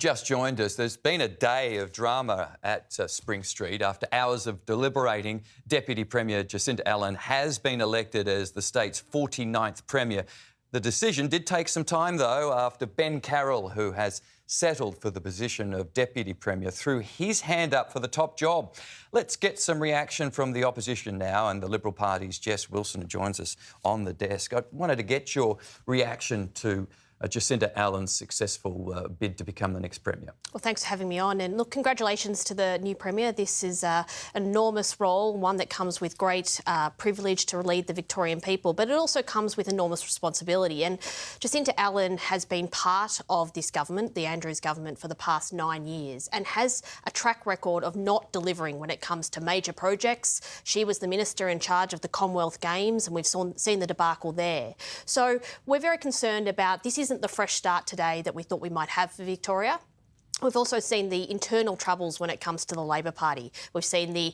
just joined us, there's been a day of drama at Spring Street. After hours of deliberating, Deputy Premier Jacinta Allen has been elected as the state's 49th Premier. The decision did take some time, though, after Ben Carroll, who has settled for the position of Deputy Premier, threw his hand up for the top job. Let's get some reaction from the opposition now, and the Liberal Party's Jess Wilson joins us on the desk. I wanted to get your reaction to Jacinta Allen's successful bid to become the next Premier. Well, thanks for having me on. And look, congratulations to the new Premier. This is an enormous role, one that comes with great privilege to lead the Victorian people, but it also comes with enormous responsibility. And Jacinta Allen has been part of this government, the Andrews government, for the past 9 years and has a track record of not delivering when it comes to major projects. She was the minister in charge of the Commonwealth Games, and we've seen the debacle there. So we're very concerned about this isn't the fresh start today that we thought we might have for Victoria. We've also seen the internal troubles when it comes to the Labor Party. We've seen the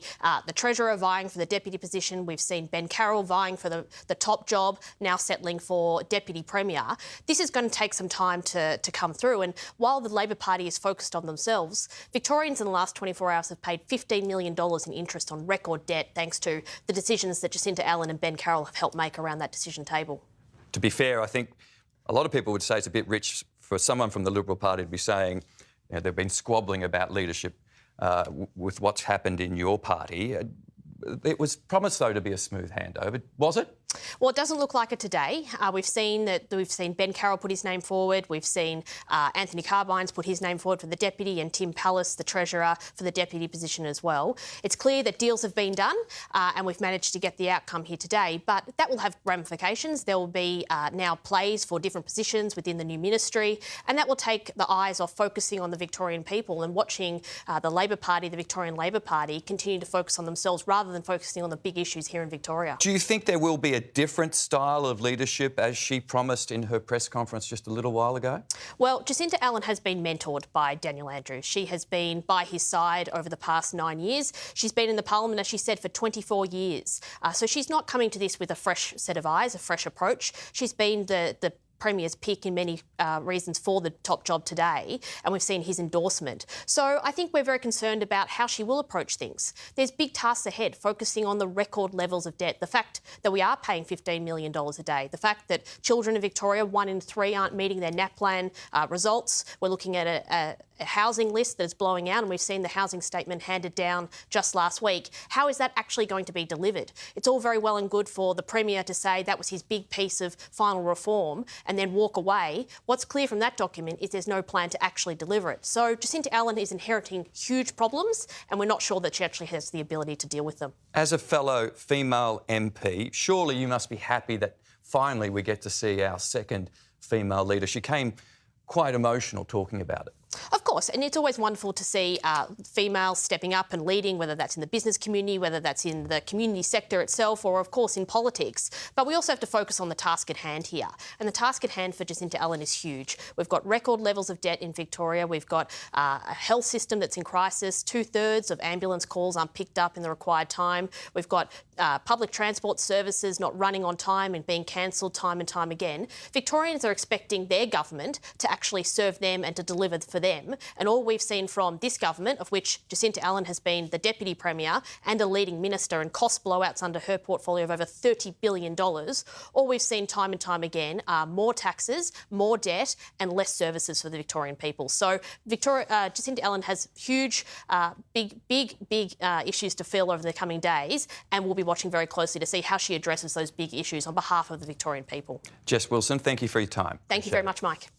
Treasurer vying for the Deputy position. We've seen Ben Carroll vying for the top job, now settling for Deputy Premier. This is going to take some time to come through. And while the Labor Party is focused on themselves, Victorians in the last 24 hours have paid $15 million in interest on record debt thanks to the decisions that Jacinta Allen and Ben Carroll have helped make around that decision table. To be fair, I think a lot of people would say it's a bit rich for someone from the Liberal Party to be saying, you know, they've been squabbling about leadership with what's happened in your party. It was promised, though, to be a smooth handover. Was it? Well, it doesn't look like it today. We've seen Ben Carroll put his name forward. We've seen Anthony Carbines put his name forward for the Deputy, and Tim Pallas, the Treasurer, for the Deputy position as well. It's clear that deals have been done and we've managed to get the outcome here today, but that will have ramifications. There will be now plays for different positions within the new ministry, and that will take the eyes off focusing on the Victorian people and watching the Labor Party, the Victorian Labor Party, continue to focus on themselves rather than focusing on the big issues here in Victoria. Do you think there will be a different style of leadership as she promised in her press conference just a little while ago? Well, Jacinta Allen has been mentored by Daniel Andrews. She has been by his side over the past 9 years. She's been in the parliament, as she said, for 24 years. So she's not coming to this with a fresh set of eyes, a fresh approach. She's been the Premier's pick in many reasons for the top job today, and we've seen his endorsement. So I think we're very concerned about how she will approach things. There's big tasks ahead, focusing on the record levels of debt, the fact that we are paying $15 million a day, the fact that children in Victoria, 1 in 3, aren't meeting their NAPLAN results. We're looking at a housing list that is blowing out, and we've seen the housing statement handed down just last week. How is that actually going to be delivered? It's all very well and good for the Premier to say that was his big piece of final reform and then walk away. What's clear from that document is there's no plan to actually deliver it. So Jacinta Allen is inheriting huge problems, and we're not sure that she actually has the ability to deal with them. As a fellow female MP, surely you must be happy that finally we get to see our second female leader. She came quite emotional talking about it. Of course, and it's always wonderful to see females stepping up and leading, whether that's in the business community, whether that's in the community sector itself, or of course in politics. But we also have to focus on the task at hand here. And the task at hand for Jacinta Allen is huge. We've got record levels of debt in Victoria. We've got a health system that's in crisis. 2/3 of ambulance calls aren't picked up in the required time. We've got public transport services not running on time and being cancelled time and time again. Victorians are expecting their government to actually serve them and to deliver for them. And all we've seen from this government, of which Jacinta Allen has been the Deputy Premier and a leading minister, and cost blowouts under her portfolio of over $30 billion, all we've seen time and time again are more taxes, more debt and less services for the Victorian people. So Jacinta Allen has huge, big issues to fill over the coming days, and we'll be watching very closely to see how she addresses those big issues on behalf of the Victorian people. Jess Wilson, thank you for your time. Thank you very much, Mike.